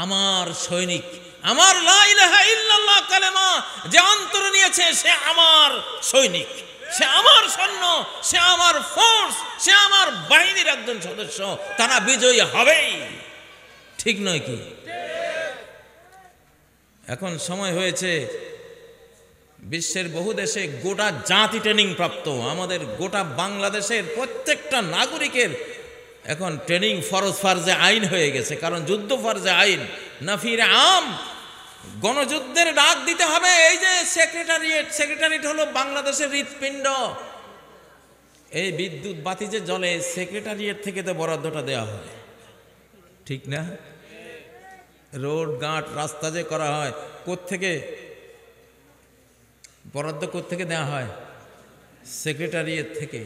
আমার সৈনিক, আমার লা ইলাহা ইল্লাল্লাহ কালেমা যে অন্তরে নিয়েছে, সে আমার সৈনিক, সে আমার সৈন্য, সে আমার ফোর্স, সে আমার বাহিনীর একজন সদস্য, তারা বিজয়ী হবেই। ঠিক নয় কি? এখন সময় হয়েছে বিশ্বের বহু দেশে গোটা জাতি ট্রেনিং প্রাপ্ত, আমাদের গোটা বাংলাদেশের প্রত্যেকটা নাগরিকের এখন ট্রেনিং ফরজ ফার্জে আইন হয়ে গেছে। কারণ যুদ্ধ ফার্জে আইন, নাফির আম, গণযুদ্ধের ডাক দিতে হবে। এই যে সেক্রেটারিয়েট হলো বাংলাদেশের হৃৎপিণ্ড। এই বিদ্যুৎ বাতি যে জ্বলে, সেক্রেটারিয়েট থেকে তো বরাদ্দটা দেওয়া হয়, ঠিক না? রোড ঘাট রাস্তা যে করা হয়, কোত্থেকে বরাদ্দ, কোত্থেকে দেওয়া হয়? সেক্রেটারিয়েট থেকে।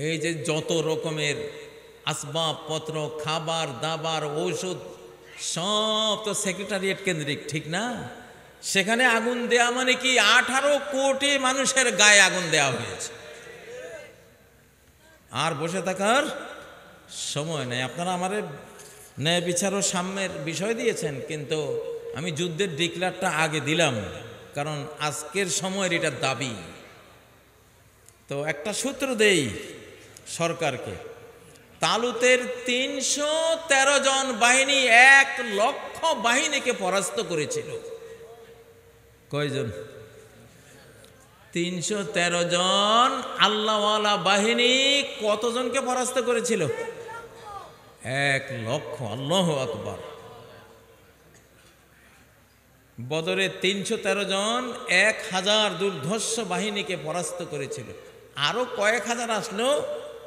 এই যে যত রকমের আসবাবপত্র, খাবার দাবার, ঔষধ, সব তো সেক্রেটারিয়েট কেন্দ্রিক, ঠিক না? সেখানে আগুন দেয়া মানে কি 18 কোটি মানুষের গায়ে আগুন দেওয়া হয়েছে। আর বসে থাকার সময় নেই। আপনারা আমারে ন্যায় বিচার ও সাম্যের বিষয় দিয়েছেন, কিন্তু আমি যুদ্ধের ডিক্লারটা আগে দিলাম, কারণ আজকের সময়ের এটা দাবি। তো একটা সূত্র দেই সরকারকে। তালুতের 313 জন বাহিনী 1 লক্ষ বাহিনীকে পরাস্ত করেছিল। কয়জন? 313 জন আল্লাহওয়ালা বাহিনী কতজনকে পরাস্ত করেছিল? 1 লক্ষ। আল্লাহু আকবার। বদরে 313 জন 1000 দুর্ধর্ষ বাহিনীকে পরাস্ত করেছিল। আরো কয়েক হাজার আসলেও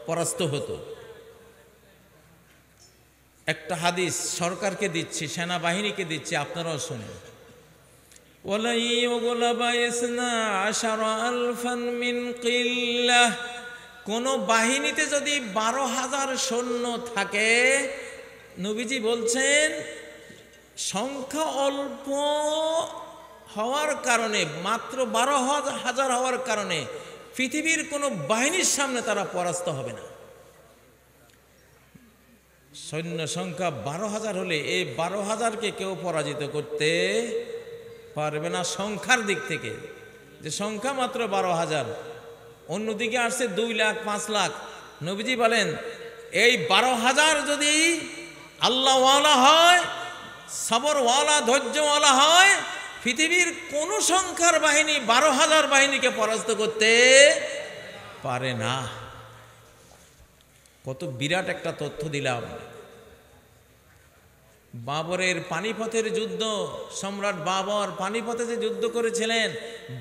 পরাস্ত হতো। একটা হাদিস সরকারকে দিচ্ছি, সেনাবাহিনীকে দিচ্ছি, আপনারাও শুনেন। কোন বাহিনীতে যদি 12,000 সৈন্য থাকে, নবীজি বলছেন সংখ্যা অল্প হওয়ার কারণে, মাত্র 12,000 হওয়ার কারণে পৃথিবীর কোনো বাহিনীর সামনে তারা পরাস্ত হবে না। সৈন্য সংখ্যা 12,000 হলে এই 12,000কে কেউ পরাজিত করতে পারবে না সংখ্যার দিক থেকে, যে সংখ্যা মাত্র 12,000। অন্যদিকে আসছে 2 লাখ 5 লাখ। নবীজি বলেন এই 12,000 যদি আল্লাহওয়ালা হয়, সবরওয়ালা, ধৈর্যওয়ালা হয়, পৃথিবীর কোন সংখ্যার বাহিনী 12,000 বাহিনীকে পরাস্ত করতে পারে না। কত বিরাট একটা তথ্য দিলাম। বাবরের পানিপথের যুদ্ধ, সম্রাট বাবর পানিপথে যে যুদ্ধ করেছিলেন,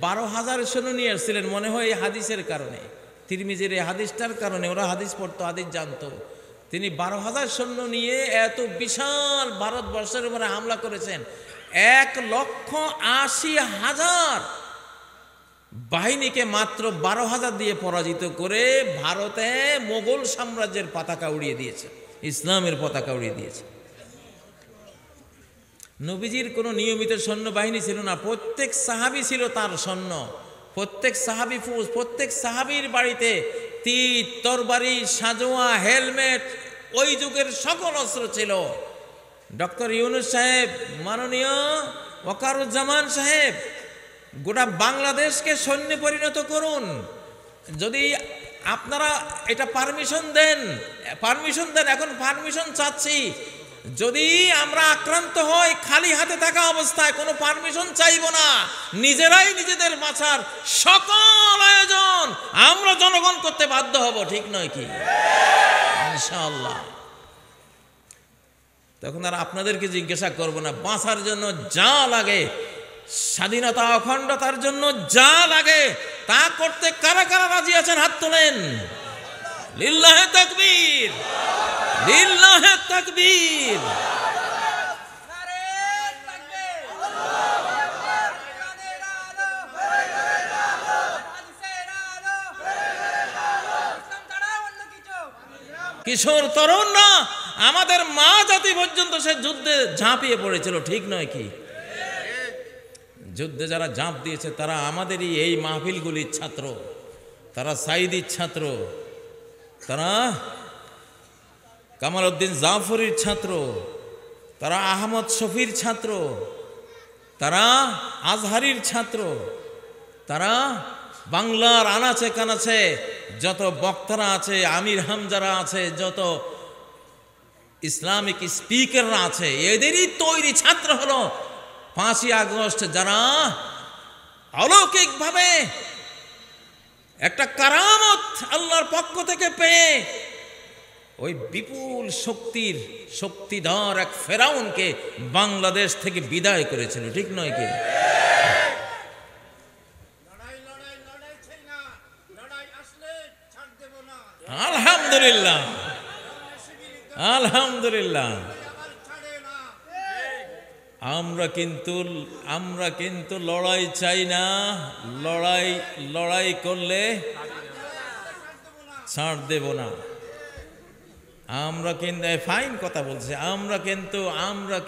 12,000 সৈন্য নিয়ে এসেছিলেন। মনে হয় এই হাদিসের কারণে, তিরমিজির এই হাদিসটার কারণে, ওরা হাদিস পড়তো, হাদিস জানতো। তিনি 12,000 সৈন্য নিয়ে এত বিশাল ভারতবর্ষের উপরে হামলা করেছেন। 1,80,000 বাহিনীকে মাত্র 12,000 দিয়ে পরাজিত করে ভারতে মোগল সাম্রাজ্যের পতাকা উড়িয়ে দিয়েছে, ইসলামের পতাকা উড়িয়ে দিয়েছে। নবীজির কোনো নিয়মিত সৈন্যবাহিনী ছিল না, প্রত্যেক সাহাবী ছিল তার সৈন্য, প্রত্যেক সাহাবী ফৌজ, প্রত্যেক সাহাবীর বাড়িতে তীর, তরবারি, সাজোয়া, হেলমেট, ওই যুগের সকল অস্ত্র ছিল। ডক্টর ইউনুস সাহেব, মাননীয় ওয়াকারুজ্জামান সাহেব, গোটা বাংলাদেশকে সৈন্যে পরিণত করুন। যদি আপনারা এটা পারমিশন দেন, এখন পারমিশন চাচ্ছি। যদি আমরা আক্রান্ত হই, খালি হাতে থাকা অবস্থায় কোনো পারমিশন চাইব না, নিজেরাই নিজেদের বাঁচার সকল আয়োজন আমরা জনগণ করতে বাধ্য হব, ঠিক নয় কি? ইনশাআল্লাহ। তখন আর আপনাদেরকে জিজ্ঞাসা করব না, বাঁচার জন্য যা লাগে, স্বাধীনতা অখণ্ডতার জন্য যা লাগে তা করতে কারা কারা রাজি আছেন? হাত তোলেন। লিল্লাহে তাকবীর, লিল্লাহে তাকবীর। কিশোর তরুণরা, আমাদের মা জাতি পর্যন্ত সে যুদ্ধে ঝাঁপিয়ে পড়েছিল, ঠিক নয় কি? যুদ্ধে যারা ঝাঁপ দিয়েছে তারা আমাদেরই এই মাহফিলগুলির ছাত্র, তারা সাইদির ছাত্র, তারা কামাল উদ্দিন জাফরির ছাত্র, তারা আহমদ শফির ছাত্র, তারা আজহারির ছাত্র, তারা বাংলার আনাচে কানাচে যত বক্তারা আছে, আমির হামজারা আছে, যত ইসলামিক স্পিকাররা আছে, এদেরই তৈরি ছাত্র হলো 5ই আগস্ট, যারা অলৌকিকভাবে একটা কারামত আল্লাহর পক্ষ থেকে পেয়ে ওই বিপুল শক্তিধর এক ফেরাউনকে বাংলাদেশ থেকে বিদায় করেছিল। ঠিক নয় কি? আলহামদুলিল্লাহ, আলহামদুলিল্লাহ। আমরা কিন্তু লড়াই চাই না। লড়াই করলে ছাড় দেব না। আমরা কিন্তু ফাইন কথা বলছে, আমরা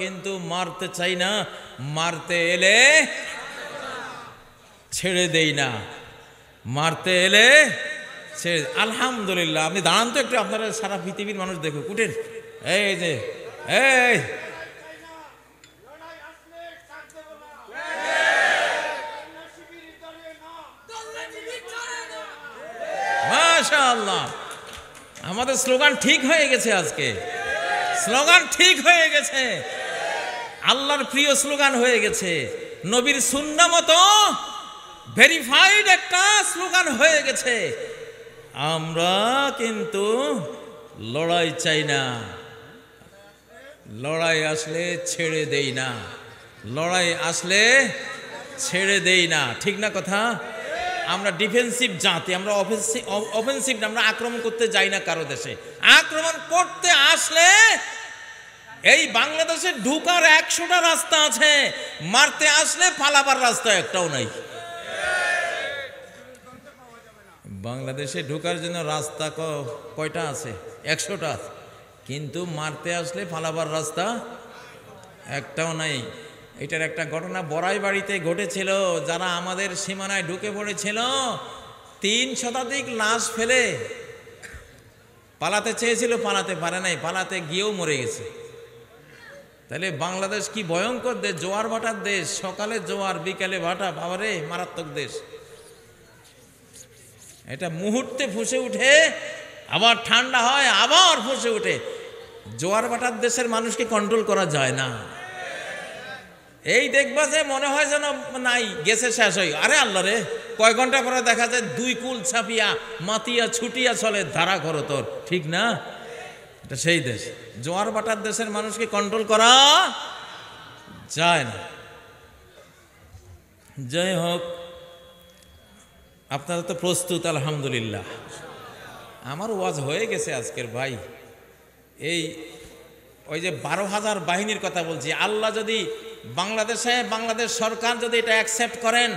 কিন্তু মারতে চাই না, মারতে এলে ছেড়ে দেই না, মারতে এলে ছেড়ে। আলহামদুলিল্লাহ। আপনি দাঁড়ান তো একটু, আপনারা সারা পৃথিবীর মানুষ দেখুক, উঠেন। এই যে এই মাশাআল্লাহ, আমাদের স্লোগান ঠিক হয়ে গেছে। আজকে স্লোগান ঠিক হয়ে গেছে, আল্লাহর প্রিয় স্লোগান হয়ে গেছে, নবীর সুন্নাহ মতো ভেরিফাইড একটা স্লোগান হয়ে গেছে। আমরা কিন্তু লড়াই চাই না, লড়াই আসলে ছেড়ে দেই না, লড়াই আসলে ছেড়ে দেই না। ঠিক না কথা? আমরা ডিফেন্সিভ জাতি, আমরা অফেন্সিভ না, আমরা আক্রমণ করতে যাই না কারো দেশে। আক্রমণ করতে আসলে এই বাংলাদেশে ঢুকার 100টা রাস্তা আছে, মারতে আসলে পালাবার রাস্তা একটাও নাই। বাংলাদেশে ঢুকার জন্য রাস্তা কয়টা আছে? 100টা, কিন্তু মারতে আসলে পালাবার রাস্তা একটাও নাই। এটার একটা ঘটনা বড়াই বাড়িতে ঘটেছিল। যারা আমাদের সীমানায় ঢুকে পড়েছিল, 3 শতাধিক লাশ ফেলে পালাতে চেয়েছিল, পালাতে পারে নাই, পালাতে গিয়েও মরে গেছে। তাহলে বাংলাদেশ কি ভয়ঙ্কর দেশ, জোয়ার ভাটার দেশ, সকালে জোয়ার বিকালে ভাটা, বাবারে মারাত্মক দেশ। এটা মুহূর্তে ফুসে উঠে, আবার ঠান্ডা হয়, আবার ফুসে উঠে। জোয়ার ভাটার দেশের মানুষকে কন্ট্রোল করা যায় না। এই দেখবা যে মনে হয় যেন নাই, গেছে, শেষ হয়ে। আরে আল্লাহ রে, কয় ঘন্টা পরে দেখা যায় 2 কুল ছাপিয়া মাতিয়া ছুটিয়া চলে, ধারা করো তোর। ঠিক না? এটা সেই দেশ। জোয়ার ভাটার দেশের মানুষকে কন্ট্রোল করা যায় না। যাই হোক, আপনারা তো প্রস্তুত আলহামদুলিল্লাহ। আমার ওয়াজ হয়ে গেছে আজকের ভাই। ওই যে 12,000 বাহিনীর কথা বলছি, আল্লাহ যদি বাংলাদেশ সরকার যদি এটা অ্যাকসেপ্ট করেন,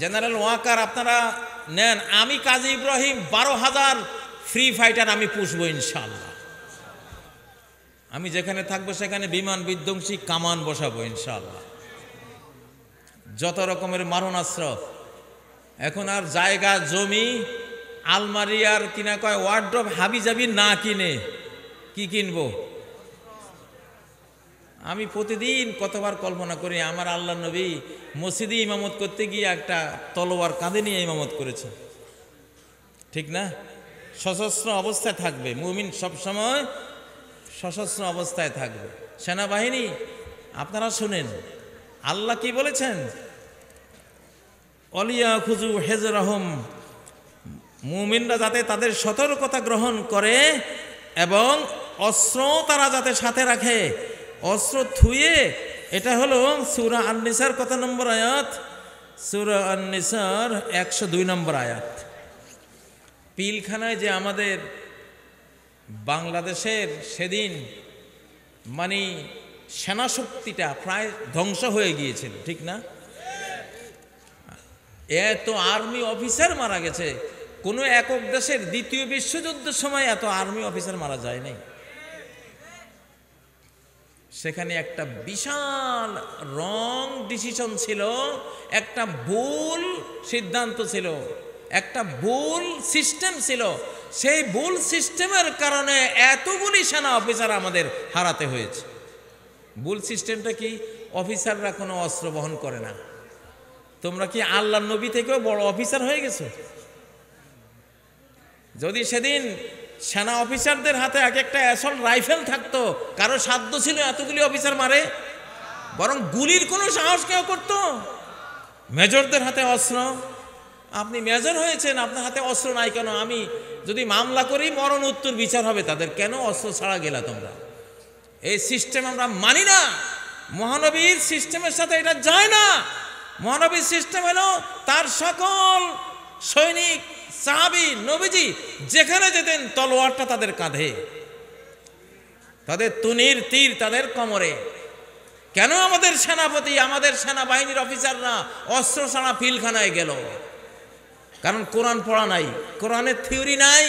জেনারেল ওয়াকার আপনারা নেন, আমি কাজী ইব্রাহিম 12,000 ফ্রি ফাইটার আমি পুষবো ইনশাআল্লাহ। আমি যেখানে থাকবো সেখানে বিমান বিধ্বংসী কামান বসাবো ইনশাআল্লাহ। যত রকমের মারণাস্ত্র, এখন আর জায়গা জমি আলমারি আর কিনা কয় ওয়ার্ড্রপ হাবিজাবি না কিনে কি কিনবো? আমি প্রতিদিন কতবার কল্পনা করি, আমার আল্লাহ নবী মসজিদে ইমামত করতে গিয়ে একটা তলোয়ার কাঁধে নিয়ে ইমামত করেছে। ঠিক না? সশস্ত্র অবস্থায় থাকবে মুমিন, সবসময় সশস্ত্র অবস্থায় থাকবে। সেনাবাহিনী আপনারা শুনেন আল্লাহ কি বলেছেন, অলিয়া খুজু হেজরাহম, মুমিনরা যাতে তাদের সতর্কতা গ্রহণ করে এবং অস্ত্র তারা যাতে সাথে রাখে, অস্ত্র থুয়ে। এটা হলো সূরা আন-নিসার কত নম্বর আয়াত? সূরা আন-নিসার 102 নম্বর আয়াত। পিলখানায় যে আমাদের বাংলাদেশের সেদিন মানে সেনাশক্তিটা প্রায় ধ্বংস হয়ে গিয়েছিল। ঠিক না? এত আর্মি অফিসার মারা গেছে, কোনো একক দেশের দ্বিতীয় বিশ্বযুদ্ধের সময় এত আর্মি অফিসার মারা যায় নাই। সেখানে একটা বিশাল রং ডিসিশন ছিল, একটা ভুল সিদ্ধান্ত ছিল। একটা ভুল সিস্টেম ছিল, সেই ভুল সিস্টেমের কারণে এতগুলি সেনা অফিসার আমাদের হারাতে হয়েছে। ভুল সিস্টেমটা কি? অফিসাররা কোনো অস্ত্র বহন করে না। তোমরা কি আল্লাহর নবী থেকেও বড় অফিসার হয়ে গেছো? যদি সেদিন সেনা অফিসারদের হাতে এক একটা অ্যাসল্ট রাইফেল থাকতো, কারো সাধ্য ছিল এতগুলি অফিসার মারে? বরং গুলির কোনো সাহস কেউ করতো? মেজরদের হাতে অস্ত্র। আপনি মেজর হয়েছেন, আপনার হাতে অস্ত্র নাই কেন? আমি যদি মামলা করি মরণ উত্তর বিচার হবে তাদের, কেন অস্ত্র ছাড়া গেলা তোমরা? এই সিস্টেম আমরা মানি না। মহানবীর সিস্টেমের সাথে এটা যায় না। মহানবীর সিস্টেম হলো তার সকল সৈনিক, সাহাবী, নবীজি যেখানে যেতেন তলোয়ারটা তাদের কাঁধে, তাদের তুনির তীর তাদের কোমরে। কেন আমাদের সেনাপতি, আমাদের সেনাবাহিনীর অফিসাররা অস্ত্র ছাড়া পিলখানায় গেল? কারণ কোরআন পড়া নাই, কোরআনের থিওরি নাই।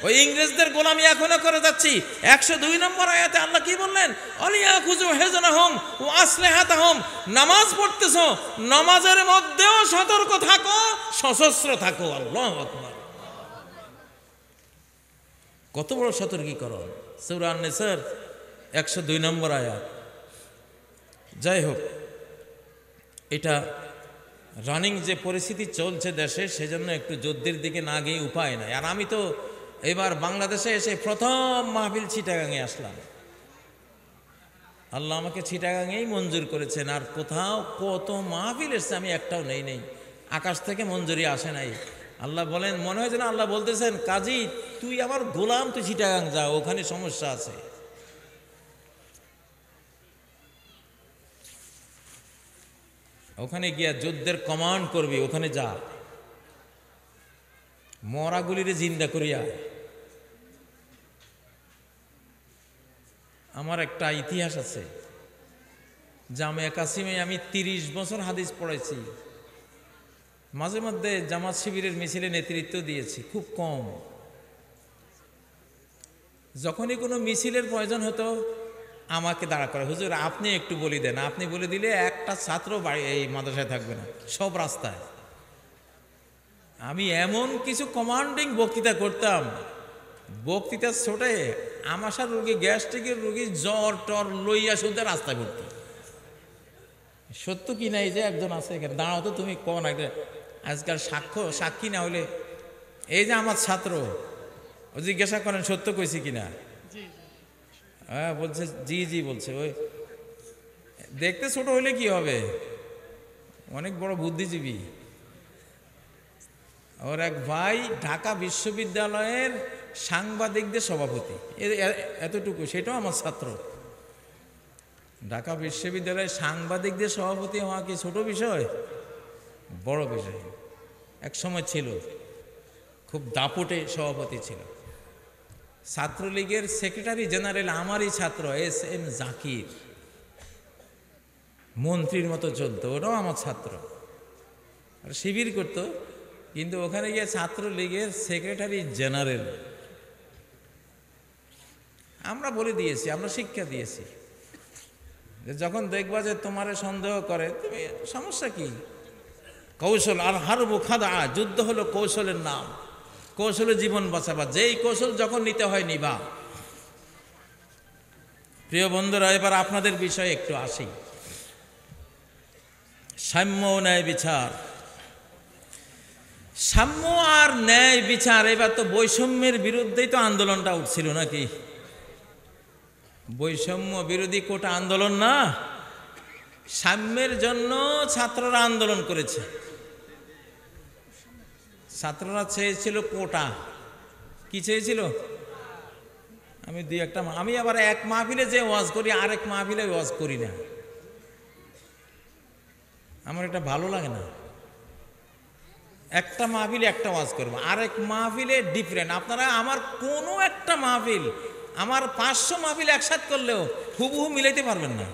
ওই ইংরেজদের গোলামি এখনো করে যাচ্ছি। 102 নম্বর আয়াতে আল্লাহ কি বললেন? আলিয়াখুযু হিজরাহুম ওয়া আসলিহাতাহুম। নামাজ পড়তেছো, নামাজের মধ্যেও সতর্ক থাকো, সশস্ত্র থাকো। আল্লাহু আকবার। কত বড় সতর্কীকরণ! সূরা আন-নিসার 102 নম্বর আয়াত। যাই হোক, এটা রানিং যে পরিস্থিতি চলছে দেশে, সেজন্য একটু যুদ্ধের দিকে না গিয়ে উপায় নাই। আর আমি তো এবার বাংলাদেশে এসে প্রথম মাহফিল চিটাগাঙে আসলাম। আল্লাহ আমাকে চিটাগাঙেই মঞ্জুর করেছেন। আর কোথাও কত মাহফিল এসছে, আমি একটাও নেই। আকাশ থেকে মঞ্জুরি আসে নাই। আল্লাহ বলেন, মনে হয় যেন আল্লাহ বলতেছেন, কাজী তুই আমার গোলাম, তুই চিটাগাং যা, ওখানে সমস্যা আছে। ওখানে গিয়া যুদ্ধের কমান্ড করবি, ওখানে যা, মরাগুলিরে জিন্দা করিয়া। আমার একটা ইতিহাস আছে, জামিয়া কাসিমে আমি 30 বছর হাদিস পড়াইছি। মাঝে মধ্যে জামাত শিবিরের মিছিলে নেতৃত্ব দিয়েছি, খুব কম। যখনই কোনো মিছিলের প্রয়োজন হতো আমাকে দাঁড়া করে, হুজুর আপনি একটু বলে দেন। আপনি বলে দিলে একটা ছাত্র বাড়ি এই মাদ্রাসায় থাকবে না, সব রাস্তায়। আমি এমন কিছু কমান্ডিং বক্তৃতা করতাম, বক্তৃতা ছোটে আমাশার রোগী, গ্যাস্ট্রিকের রোগী, জ্বর টর লইয়া শুধু রাস্তায় ঘুরতো। সত্য কি নাই যে একজন আছে এখানে, দাঁড়াও তো তুমি কোন একটা আজকাল সাক্ষী না হলে, এই যে আমার ছাত্র, ও জিজ্ঞাসা করেন সত্য কইছি কিনা? হ্যাঁ বলছে, জি জি বলছে। ওই দেখতে ছোট হইলে কি হবে, অনেক বড় বুদ্ধিজীবী। ওর এক ভাই ঢাকা বিশ্ববিদ্যালয়ের সাংবাদিকদের সভাপতি, এতটুকু, সেটাও আমার ছাত্র। ঢাকা বিশ্ববিদ্যালয়ের সাংবাদিকদের সভাপতি হওয়া কি ছোট বিষয়? বড় বিষয়। এক সময় ছিল, খুব দাপটে সভাপতি ছিল। ছাত্রলীগের সেক্রেটারি জেনারেল আমারই ছাত্র SM জাকির, মন্ত্রীর মতো চলতো, ওটাও আমার ছাত্র। আর শিবির করত, কিন্তু ওখানে গিয়ে ছাত্রলীগের সেক্রেটারি জেনারেল। আমরা বলে দিয়েছি, আমরা শিক্ষা দিয়েছি যে যখন দেখবা যে তোমারে সন্দেহ করে, তুমি সমস্যা কি? কৌশল আর হারবু খাদা, যুদ্ধ হলো কৌশলের নাম। কৌশলে জীবন বাঁচাবা, যেই কৌশল যখন নিতে হয় নিবা। প্রিয় বন্ধুরা, এবার আপনাদের বিষয়ে একটু আসি। সাম্য ও ন্যায় বিচার। সাম্য আর ন্যায় বিচার, এবার তো বৈষম্যের বিরুদ্ধেই তো আন্দোলনটা উঠছিল নাকি? বৈষম্য বিরোধী কোটা আন্দোলন না, সাম্যের জন্য ছাত্ররা আন্দোলন করেছে। ছাত্ররা চেয়েছিল কোটা। কি চেয়েছিল? আমি আবার এক মাহফিলে যে ওয়াজ করি, আরেক মাহফিলে ওয়াজ করি না, আমার এটা ভালো লাগে না। একটা মাহফিলে একটা ওয়াজ করবো, আরেক মাহফিলে ডিফারেন্ট। আপনারা আমার কোনো একটা মাহফিল, আমার 500 মাহফিল একসাথ করলেও হুবহু মিলাইতে পারবেন না।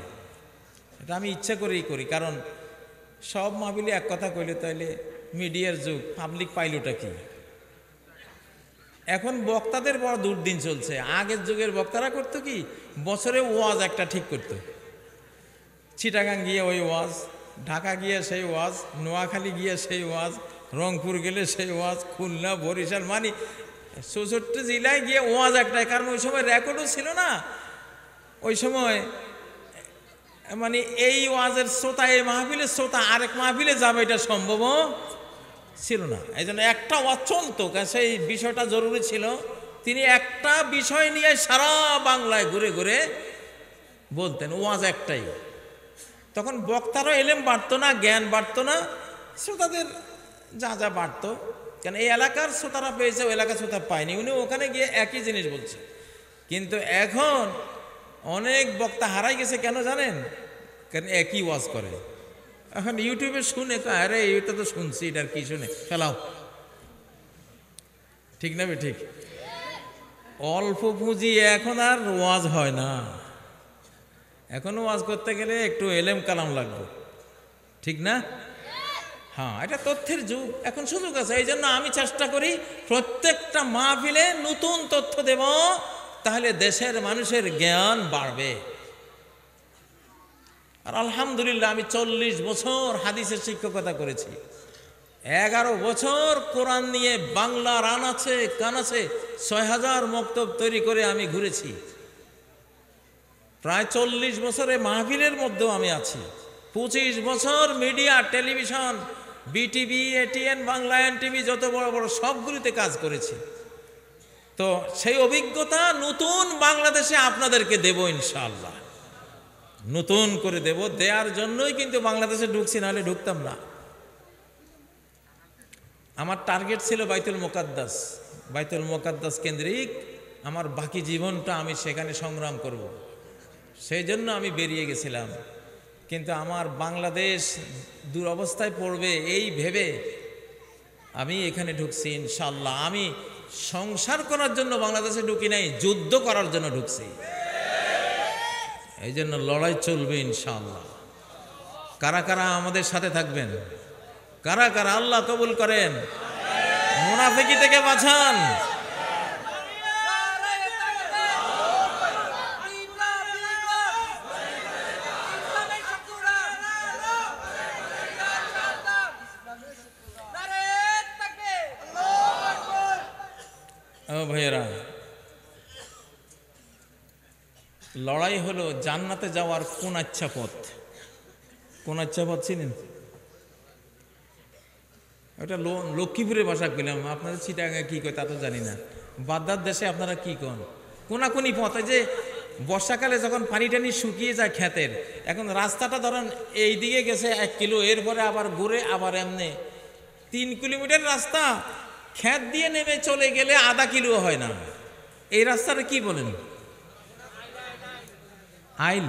এটা আমি ইচ্ছা করেই করি, কারণ সব মাহফিলে এক কথা কইলে তাইলে মিডিয়ার যুগ, পাবলিক পাইলটা কি? এখন বক্তাদের বড় দুর্দিন চলছে। আগের যুগের বক্তারা করতো কি, বছরে ওয়াজ একটা ঠিক করতো। চিটাগাং গিয়ে ওই ওয়াজ, ঢাকা গিয়ে সেই ওয়াজ, নোয়াখালী গিয়ে সেই ওয়াজ, রংপুর গেলে সেই ওয়াজ, খুলনা, বরিশাল, মানে 64 জেলায় গিয়ে ওয়াজ একটাই। কারণ ওই সময় রেকর্ডও ছিল না। ওই সময় মানে এই ওয়াজের শ্রোতা, এই মাহফিলের শ্রোতা আরেক মাহফিলে যাবে এটা সম্ভব ছিল না। এই জন্য একটা ওয়াজ চলতো, সেই বিষয়টা জরুরি ছিল। তিনি একটা বিষয় নিয়ে সারা বাংলায় ঘুরে ঘুরে বলতেন, ওয়াজ একটাই। তখন বক্তারও এলেম বাড়তো না, জ্ঞান বাড়তো না, শ্রোতাদের যা যা বাড়তো। কারণ এই এলাকার শ্রোতারা পেয়েছে, ওই এলাকার শ্রোতা পায়নি, উনি ওখানে গিয়ে একই জিনিস বলছে। কিন্তু এখন অনেক বক্তা হারাই গেছে, কেন জানেন? কারণ একই ওয়াজ করে। এখন ইউটিউবে শুনে, আরে এটা তো শুনছি, এটার কি শুনে ফেলাও, ঠিক না? ঠিক। অল্প পুঁজি এখন আর ওয়াজ হয় না। এখন ওয়াজ করতে গেলে একটু এলেম কালাম লাগবে, ঠিক না? হ্যাঁ, এটা তথ্যের যুগ, এখন সুযোগ আছে। এই জন্য আমি চেষ্টা করি প্রত্যেকটা মাহফিলে নতুন তথ্য দেব, তাহলে দেশের মানুষের জ্ঞান বাড়বে। আর আলহামদুলিল্লাহ আমি 40 বছর হাদিসের শিক্ষকতা করেছি। 11 বছর কোরআন নিয়ে বাংলার আনাচে কানাচে 6000 মক্তব তৈরি করে আমি ঘুরেছি। প্রায় 40 বছরে মাহফিলের মধ্যেও আমি আছি। 25 বছর media, television, BTV, ATN, Bangla NTV, যত বড় বড় সবগুলিতে কাজ করেছি। তো সেই অভিজ্ঞতা নতুন বাংলাদেশে আপনাদেরকে দেব ইনশাআল্লাহ, নতুন করে দেব। দেওয়ার জন্যই কিন্তু বাংলাদেশে ঢুকছি, নাহলে ঢুকতাম না। আমার টার্গেট ছিল বাইতুল মুকাদ্দাস, বাইতুল মুকাদ্দাস কেন্দ্রিক আমার বাকি জীবনটা আমি সেখানে সংগ্রাম করব, সেই জন্য আমি বেরিয়ে গেছিলাম। কিন্তু আমার বাংলাদেশ দুরবস্থায় পড়বে এই ভেবে আমি এখানে ঢুকছি ইনশাআল্লাহ। আমি সংসার করার জন্য বাংলাদেশে ঢুকি নাই, যুদ্ধ করার জন্য ঢুকছি। এই জন্য লড়াই চলবে ইনশাআল্লাহ। কারা কারা আমাদের সাথে থাকবেন? কারা কারা? আল্লাহ কবুল করেন, মুনাফিকি থেকে বাঁচান। ও ভাইয়েরা, লড়াই হলো জান্নাতে যাওয়ার কোন আচ্ছা পথ। কোন আচ্ছা পথ চিনেন? ওটা লক্ষ্মীপুরের ভাষা পেলাম, আপনাদের চিটাগাঙ্গে কি কয় তা তো জানি না। বাদ্দার দেশে আপনারা কি কন? কোনাকুনি পথ। যে বর্ষাকালে যখন পানি টানি শুকিয়ে যায় ক্ষেতের, এখন রাস্তাটা ধরেন এই দিকে গেছে 1 কিলো, এরপরে আবার ঘুরে আবার এমনি 3 কিলোমিটার রাস্তা, ক্ষেত দিয়ে নেমে চলে গেলে আধা কিলো হয় না। এই রাস্তাটা কি বলেন? আইল,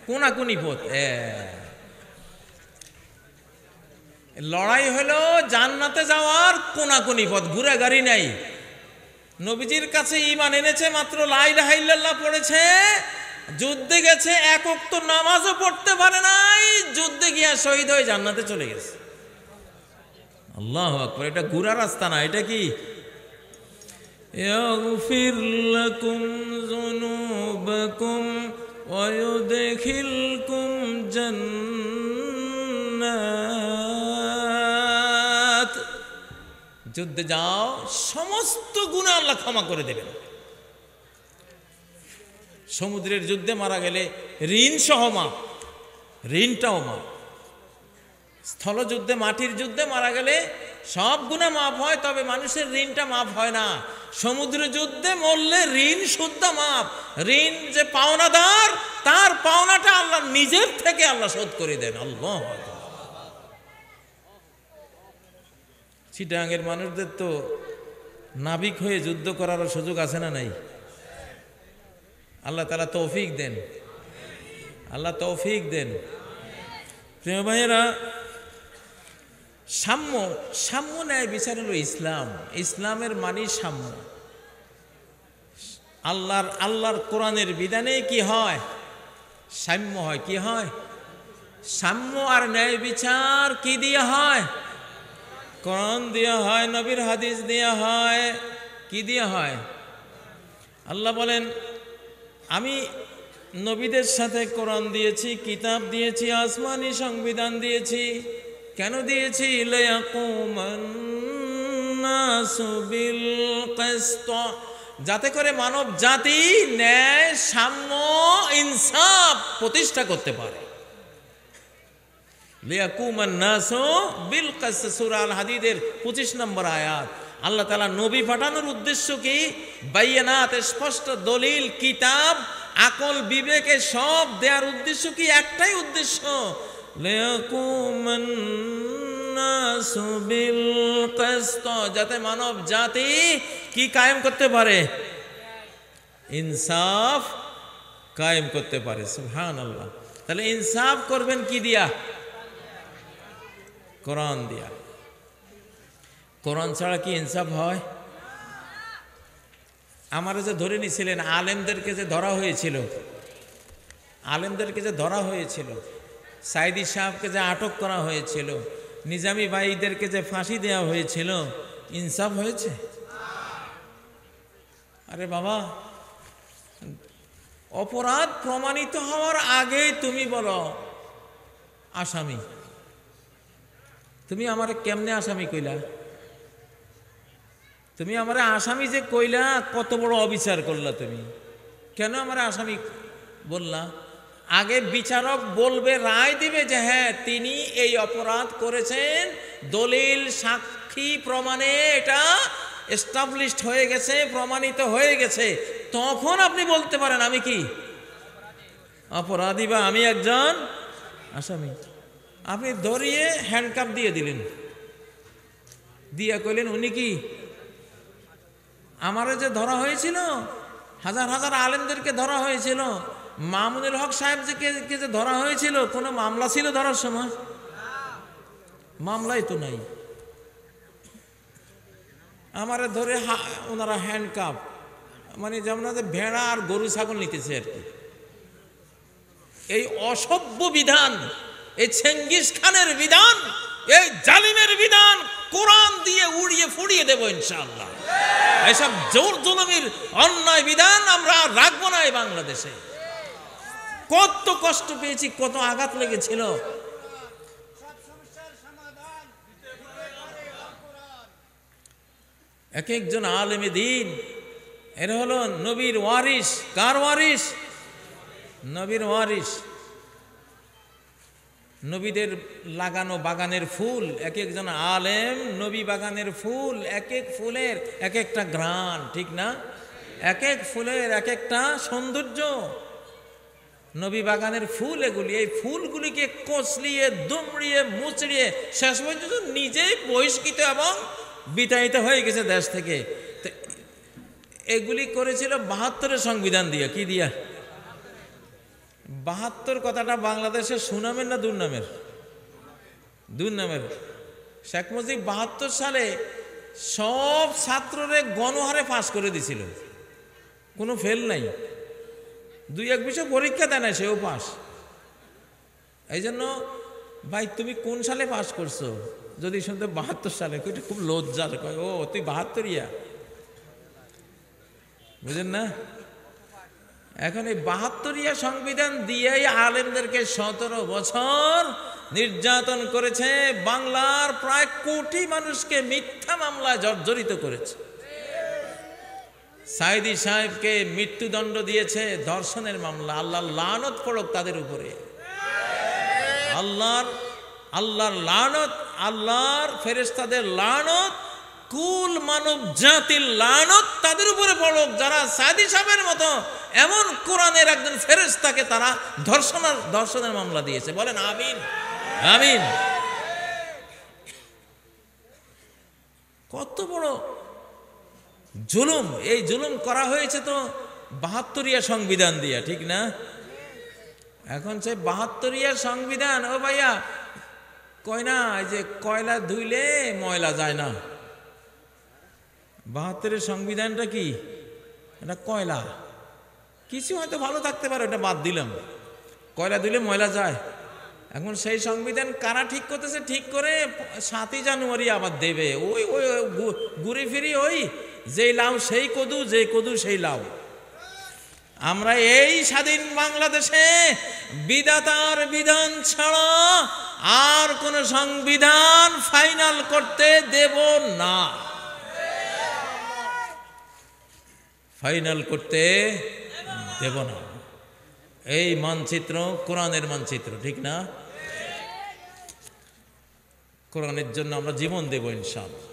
কোনাকুনি পথ। লড়াই হলো জান্নাতে যাওয়ার কোনাকুনি পথ, ঘুরে গাড়ি নাই। নবীজির কাছে ঈমান এনেছে, মাত্র লা ইলাহা ইল্লাল্লাহ পড়েছে, যুদ্ধে গেছে, 1 ওয়াক্ত নামাজও পড়তে পারে নাই, যুদ্ধে গিয়া শহীদ হয়ে জান্নাতে চলে গেছে। আল্লাহু আকবার। এটা ঘুরা রাস্তা না, এটা কি? ইয়াগফির লাকুম যুনুবাকুম ওয়া ইউদখিলকুম জান্নাত। যুদ্ধে যাও, সমস্ত গুনাহ আল্লাহ ক্ষমা করে দেবেন। সমুদ্রের যুদ্ধে মারা গেলে ঋণ সহ মাপ, ঋণটাও মাপ। স্থলযুদ্ধে, মাটির যুদ্ধে মারা গেলে সব গুনাহ মাফ হয়, তবে মানুষের ঋণটা মাফ হয় না। সমুদ্র যুদ্ধে মরলে ঋণ শুদ্ধ মাফ। ঋণ যে পাওনাদার, তার পাওনাটা আল্লাহ নিজের থেকে আল্লাহ শোধ করে দেন। আল্লাহ। চিটাগাঙ্গের মানুষদের তো নাবিক হয়ে যুদ্ধ করার সুযোগ আছে না নাই? আল্লাহ তাআলা তৌফিক দেন, আল্লাহ তৌফিক দেন। প্রিয় ভাইয়েরা, সাম্য, সাম্য ন্যায় বিচার হলো ইসলাম। ইসলামের মানে সাম্য। আল্লাহর কোরআনের বিধানে কি হয়? সাম্য হয়। কি হয়? সাম্য। আর ন্যায় বিচার কি দিয়ে হয়? কোরআন দিয়ে হয়, নবীর হাদিস দিয়ে হয়। কি দিয়ে হয়? আল্লাহ বলেন, আমি নবীদের সাথে কোরআন দিয়েছি, কিতাব দিয়েছি, আসমানি সংবিধান দিয়েছি। কেন দিয়েছি? লিয়াকুমান নাসু বিল কিসত, যাতে করে মানব জাতি ন্যায়, সাম্য, ইনসাফ প্রতিষ্ঠা করতে পারে। লিয়াকুমান নাসু বিল কিসত, সূরা আল হাদিদের 25 নম্বর আয়াত। আল্লাহ তাআলা নবী পাঠানোর উদ্দেশ্য কি? বাইয়ানাত, স্পষ্ট দলিল, কিতাব, আকল, বিবেকে সব দেওয়ার উদ্দেশ্য কি? একটাই উদ্দেশ্য, লিয়াকুমান নাসু বিল কিসত, যাতে মানব জাতি কি কায়েম করতে পারে? ইনসাফ কায়েম করতে পারে। সুবহানাল্লাহ। তাহলে ইনসাফ করবেন কি দিয়া? কোরআন দিয়া। কোরআন ছাড়া কি ইনসাফ হয়? আমারা যে ধরে নিয়েছিলেন, আলেমদেরকে যে ধরা হয়েছিল, আলেমদেরকে যে ধরা হয়েছিল, সাইদি সাহেবকে যে আটক করা হয়েছিল, নিজামী ভাইদেরকে যে ফাঁসি দেওয়া হয়েছিল, ইনসাফ হয়েছে? আরে বাবা, অপরাধ প্রমাণিত হওয়ার আগেই তুমি বলো আসামি। তুমি আমারে কেমনে আসামি কইলা? তুমি আমারে আসামি যে কইলা, কত বড় অবিচার করলা তুমি। কেন আমারে আসামি বললা? আগে বিচারক বলবে, রায় দিবে যে হ্যাঁ তিনি এই অপরাধ করেছেন, দলিল, সাক্ষী, প্রমাণে এটা এস্টাবলিশড হয়ে গেছে, প্রমাণিত হয়ে গেছে, তখন আপনি বলতে পারেন আমি কি অপরাধী বা আমি একজন আসামি। আপনি ধরিয়ে হ্যান্ডকাপ দিয়ে দিলেন, দিয়া কইলেন উনি কি? আমারে যে ধরা হয়েছিল, হাজার হাজার আলেমদেরকে ধরা হয়েছিল, মামুনুল হক সাহেব যে ধরা হয়েছিল, কোনো মামলা ছিল ধরার সময়? মামলাই তো নাই। আমারে ধরে ওনারা হ্যান্ডকাপ, মানে যেমন ভেড়া আর গরু ছাগল নিতেছে আর কি। এই অসভ্য বিধান, এই চেঙ্গিস খানের বিধান, এই জালিমের বিধান কোরআন দিয়ে উড়িয়ে ফুড়িয়ে দেব ইনশাআল্লাহ। এইসব জোর জুলুমের অন্যায় বিধান আমরা রাখবো না এই বাংলাদেশে। কত কষ্ট পেয়েছি, কত আঘাত লেগেছিল। এক একজন আলেমে দিন, এরা হলো নবীর ওয়ারিস। কার ওয়ারিস? নবীর ওয়ারিস। নবীদের লাগানো বাগানের ফুল, এক একজন আলেম নবী বাগানের ফুল, এক এক ফুলের এক একটা ঘ্রাণ, ঠিক না? এক এক ফুলের এক একটা সৌন্দর্য। নবী বাগানের ফুল এগুলি, এই ফুলগুলিকে কচলিয়ে, দুমড়িয়ে, মুচড়িয়ে শেষ পর্যন্ত নিজেই বহিষ্কৃত এবং বিতাড়িত হয়ে গেছে দেশ থেকে। এগুলি করেছিল ৭২-এর সংবিধান দিয়ে। কি দিয়া? ৭২ কথাটা বাংলাদেশে সুনামের না দুর্নামের? দুর্নামের। শেখ মুজিব ৭২ সালে সব ছাত্ররে গণহারে পাস করে দিছিল, কোনো ফেল নাই। ২-১ বিষয় পরীক্ষা দেয় না, সেও পাস। এই জন্য ভাই তুমি কোন সালে পাস করছো যদি শুনতে ৭২ সালে, খুব লজ্জার। কয় ও তুই ৭২ইয়া, বুঝেন না? এখন এই ৭২ইয়া সংবিধান দিয়েই আলেমদেরকে ১৭ বছর নির্যাতন করেছে, বাংলার প্রায় কোটি মানুষকে মিথ্যা মামলায় জর্জরিত করেছে। সাইদি সাহেবকে মৃত্যুদণ্ড দিয়েছে ধর্ষণের মামলা। আল্লাহর লানত পড়ুক তাদের উপরে। আল্লাহর লানত, আল্লাহর ফেরেশতাদের লানত, কুল মানব জাতির লানত তাদের উপরে পড়ুক যারা সাইদি সাহেবের মতো এমন কোরআনের একজন ফেরেশতাকে তারা ধর্ষণের মামলা দিয়েছে। বলেন আমিন, আমিন। কত বড় জুলুম! এই জুলুম করা হয়েছে তো ৭২ইয়া সংবিধান দিয়া, ঠিক না? এখন সে ৭২ইয়া সংবিধান, ও ভাইয়া কয় না যে কয়লা ধুইলে ময়লা যায় না। ৭২-এর সংবিধানটা কি? এটা কয়লা, কিছু হয়তো ভালো থাকতে পারে, এটা বাদ দিলাম। কয়লা ধুইলে ময়লা যায়। এখন সেই সংবিধান কারা ঠিক করতেছে? ঠিক করে ৭ই জানুয়ারি আবার দেবে। ওই ওই ঘুরে ফিরি ওই যেই লাউ সেই কদু, যে কদু সেই লাউ। আমরা এই স্বাধীন বাংলাদেশে বিধাতার বিধান ছাড়া আর কোন সংবিধান ফাইনাল করতে দেব না, ফাইনাল করতে দেব না। এই মানচিত্র কোরআনের মানচিত্র, ঠিক না? কোরআনের জন্য আমরা জীবন দেব ইনশাআল্লাহ।